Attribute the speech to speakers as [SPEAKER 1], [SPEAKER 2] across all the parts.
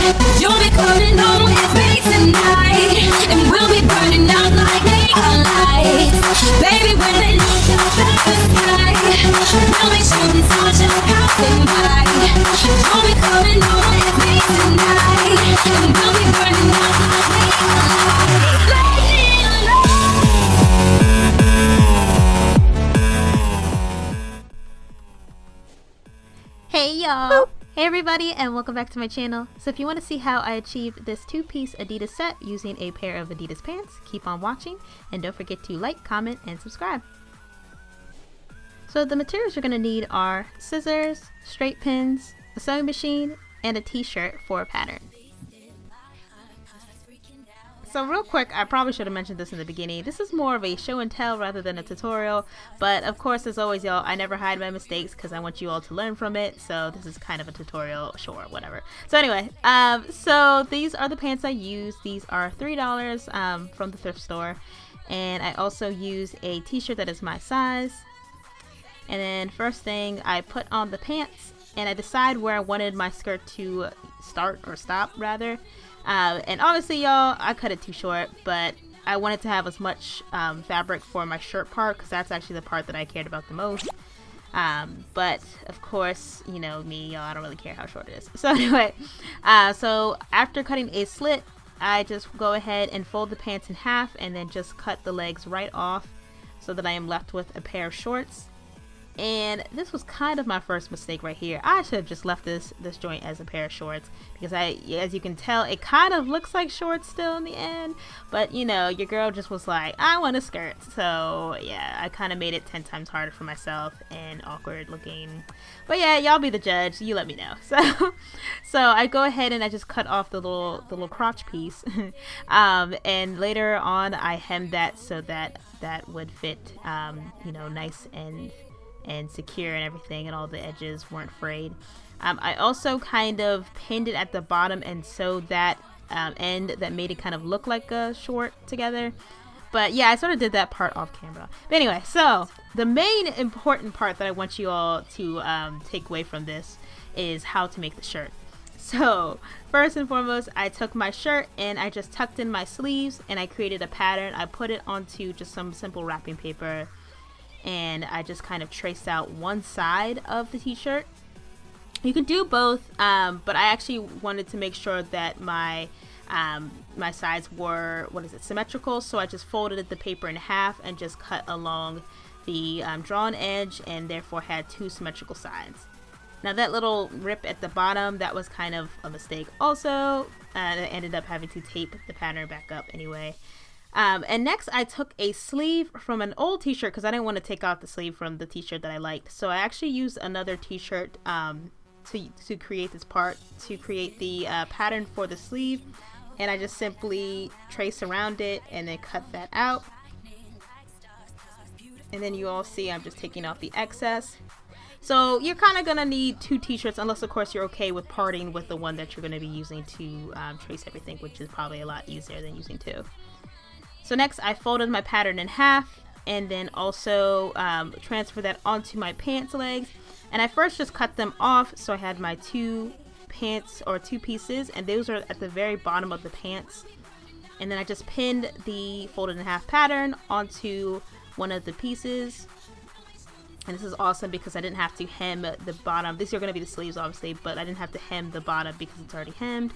[SPEAKER 1] You'll be coming home with me tonight, and we'll be burning out like neon lights. Baby, when they look up at the sky, we'll be shooting such a passing by. You'll be coming home with me tonight, and we'll be burning out like neon lights.
[SPEAKER 2] Hey y'all! Hey everybody, and welcome back to my channel. So if you want to see how I achieved this 2-piece Adidas set using a pair of Adidas pants, keep on watching, and don't forget to like, comment, and subscribe. So the materials you're going to need are scissors, straight pins, a sewing machine, and a t-shirt for a pattern. So real quick, I probably should have mentioned this in the beginning. This is more of a show and tell rather than a tutorial. But of course, as always, y'all, I never hide my mistakes because I want you all to learn from it. So this is kind of a tutorial, sure, whatever. So anyway, so these are the pants I used. These are $3 from the thrift store. And I also used a t-shirt that is my size. And then first thing, I put on the pants and I decide where I wanted my skirt to start or stop rather. And obviously, y'all, I cut it too short, but I wanted to have as much fabric for my shirt part because that's actually the part that I cared about the most. But of course, you know me, y'all, I don't really care how short it is. So anyway, so after cutting a slit, I just go ahead and fold the pants in half and then just cut the legs right off so that I am left with a pair of shorts. And this was kind of my first mistake right here. I should have just left this joint as a pair of shorts because as you can tell, it kind of looks like shorts still in the end. But you know, your girl just was like, I want a skirt. So yeah, I kind of made it 10 times harder for myself and awkward looking. But yeah, y'all be the judge. You let me know. So I go ahead and I just cut off the little crotch piece. And later on, I hemmed that so that would fit, you know, nice and secure and everything, and all the edges weren't frayed. I also kind of pinned it at the bottom and sewed that end that made it kind of look like a short together. But yeah, I sort of did that part off camera. But anyway, so the main important part that I want you all to take away from this is how to make the shirt. So first and foremost, I took my shirt and I just tucked in my sleeves and I created a pattern. I put it onto just some simple wrapping paper and I just kind of traced out one side of the t-shirt. You can do both, but I actually wanted to make sure that my sides were, symmetrical, so I just folded the paper in half and just cut along the drawn edge and therefore had two symmetrical sides. Now that little rip at the bottom, that was kind of a mistake also. I ended up having to tape the pattern back up anyway. And next I took a sleeve from an old t-shirt because I didn't want to take out the sleeve from the t-shirt that I liked. So I actually used another t-shirt to create this part, to create the pattern for the sleeve. And I just simply trace around it and then cut that out. And then you all see I'm just taking off the excess. So you're kind of going to need two t-shirts unless of course you're okay with parting with the one that you're going to be using to trace everything, which is probably a lot easier than using two. So next I folded my pattern in half and then also transfer that onto my pants legs. And I first just cut them off, so I had my two pants or two pieces, and those are at the very bottom of the pants. And then I just pinned the folded in half pattern onto one of the pieces. And this is awesome because I didn't have to hem the bottom. These are going to be the sleeves obviously, but I didn't have to hem the bottom because it's already hemmed.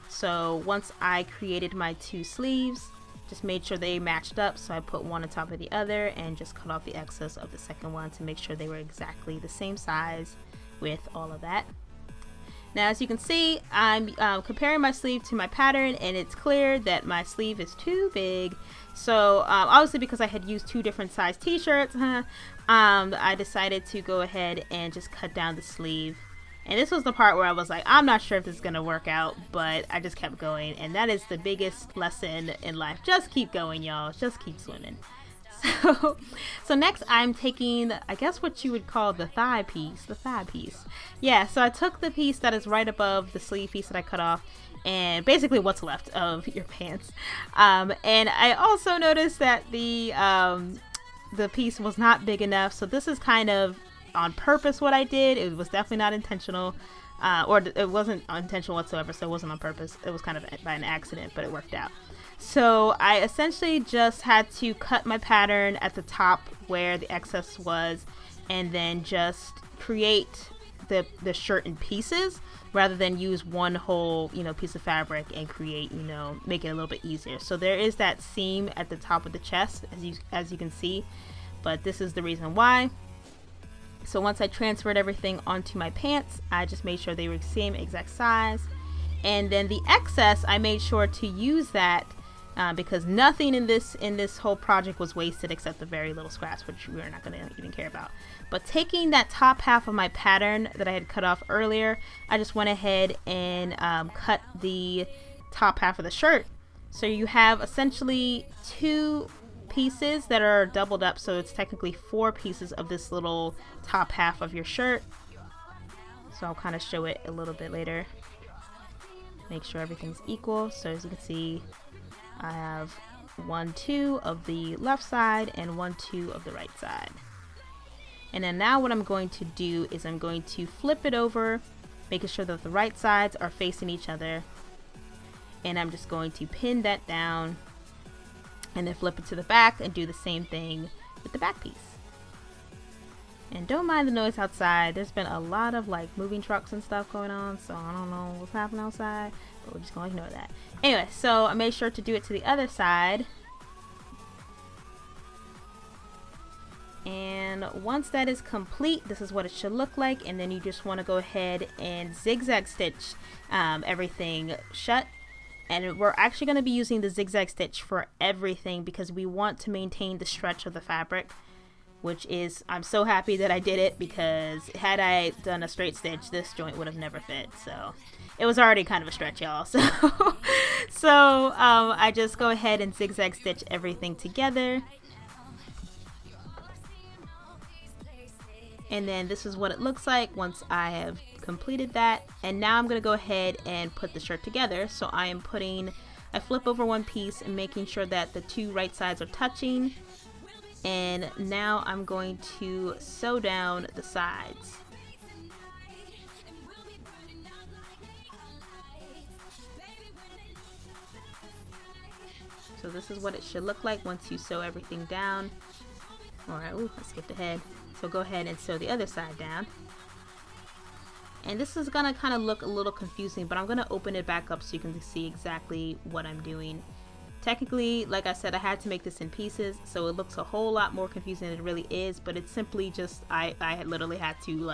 [SPEAKER 2] So once I created my two sleeves, just made sure they matched up, so I put one on top of the other and just cut off the excess of the second one to make sure they were exactly the same size with all of that. Now as you can see, I'm comparing my sleeve to my pattern, and it's clear that my sleeve is too big. So obviously because I had used two different size t-shirts, I decided to go ahead and just cut down the sleeve. And this was the part where I was like, I'm not sure if this is going to work out, but I just kept going. And that is the biggest lesson in life. Just keep going, y'all. Just keep swimming. So next I'm taking, I guess what you would call the thigh piece. Yeah, so I took the piece that is right above the sleeve piece that I cut off, and basically what's left of your pants. And I also noticed that the piece was not big enough. So this is kind of on purpose what I did. It was definitely not intentional, it wasn't intentional whatsoever, so it wasn't on purpose. It was kind of by an accident, but it worked out. So I essentially just had to cut my pattern at the top where the excess was, and then just create the shirt in pieces rather than use one whole, piece of fabric and create, make it a little bit easier. So there is that seam at the top of the chest, as you can see, but this is the reason why. So once I transferred everything onto my pants, I just made sure they were the same exact size, and then the excess I made sure to use that because nothing in this whole project was wasted except the very little scraps, which we're not going to even care about. But taking that top half of my pattern that I had cut off earlier, I just went ahead and cut the top half of the shirt. So you have essentially 2 pieces that are doubled up, so it's technically 4 pieces of this little top half of your shirt. So I'll kind of show it a little bit later. Make sure everything's equal. So as you can see, I have 1 2 of the left side and 1 2 of the right side. And then now what I'm going to do is I'm going to flip it over, making sure that the right sides are facing each other, and I'm just going to pin that down and then flip it to the back and do the same thing with the back piece. And don't mind the noise outside. There's been a lot of moving trucks and stuff going on, so I don't know what's happening outside, but we're just gonna ignore that. Anyway, so I made sure to do it to the other side. And once that is complete, this is what it should look like. And then you just want to go ahead and zigzag stitch everything shut. And we're actually going to be using the zigzag stitch for everything because we want to maintain the stretch of the fabric, which is, I'm so happy that I did it, because had I done a straight stitch, this joint would have never fit. So it was already kind of a stretch, y'all. So I just go ahead and zigzag stitch everything together. And then this is what it looks like once I have completed that. And now I'm going to go ahead and put the shirt together. So I flip over one piece and making sure that the 2 right sides are touching. And now I'm going to sew down the sides. So this is what it should look like once you sew everything down. Alright, I skipped ahead. So go ahead and sew the other side down. And this is gonna kind of look a little confusing, but I'm gonna open it back up so you can see exactly what I'm doing. Technically, like I said, I had to make this in pieces, so it looks a whole lot more confusing than it really is, but it's simply just, I literally had to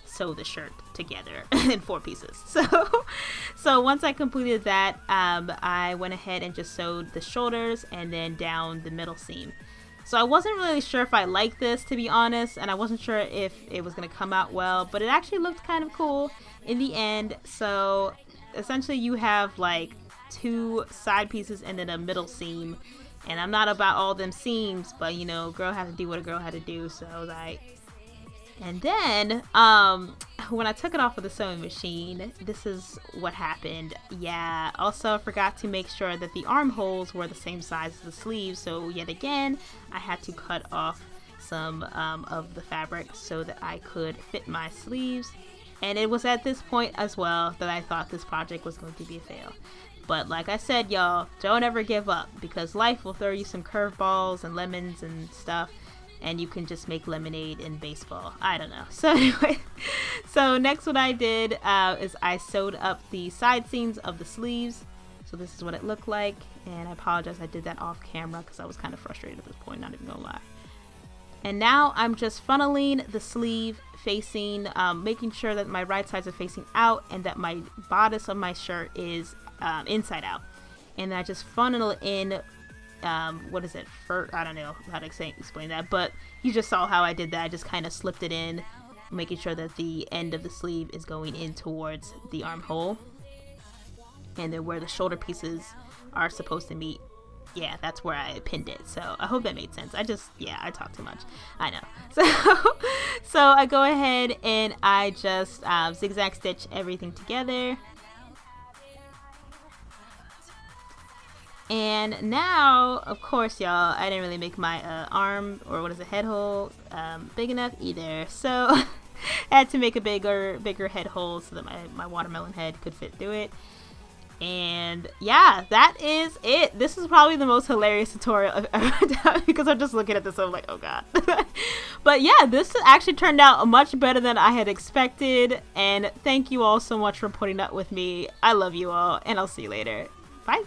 [SPEAKER 2] sew the shirt together in 4 pieces. So once I completed that, I went ahead and just sewed the shoulders and then down the middle seam. So I wasn't really sure if I liked this, to be honest, and I wasn't sure if it was going to come out well, but it actually looked kind of cool in the end. So essentially you have 2 side pieces and then a middle seam, and I'm not about all them seams, but girl had to do what a girl had to do. So I was like, and then when I took it off of the sewing machine, this is what happened. Yeah, also I forgot to make sure that the armholes were the same size as the sleeves, so yet again I had to cut off some of the fabric so that I could fit my sleeves. And it was at this point as well that I thought this project was going to be a fail. But like I said, y'all, don't ever give up, because life will throw you some curveballs and lemons and stuff, and you can just make lemonade in baseball. I don't know. So anyway, so next what I did is I sewed up the side seams of the sleeves. So this is what it looked like, and I apologize I did that off camera because I was kind of frustrated at this point, not even gonna lie. And now I'm just funneling the sleeve facing, making sure that my right sides are facing out and that my bodice of my shirt is inside out. And I just funnel in, what is it, I don't know how to explain that, but you just saw how I did that. I just kind of slipped it in, making sure that the end of the sleeve is going in towards the armhole, and then where the shoulder pieces are supposed to meet, yeah, that's where I pinned it. So I hope that made sense. I talk too much, I know. So I go ahead and I just zigzag stitch everything together. And now, of course, y'all, I didn't really make my arm, or what is it, head hole, big enough either. So I had to make a bigger head hole so that my watermelon head could fit through it. And yeah, that is it. This is probably the most hilarious tutorial I've ever done because I'm just looking at this, I'm like, oh god. But yeah, this actually turned out much better than I had expected, and thank you all so much for putting up with me. I love you all, and I'll see you later. Bye.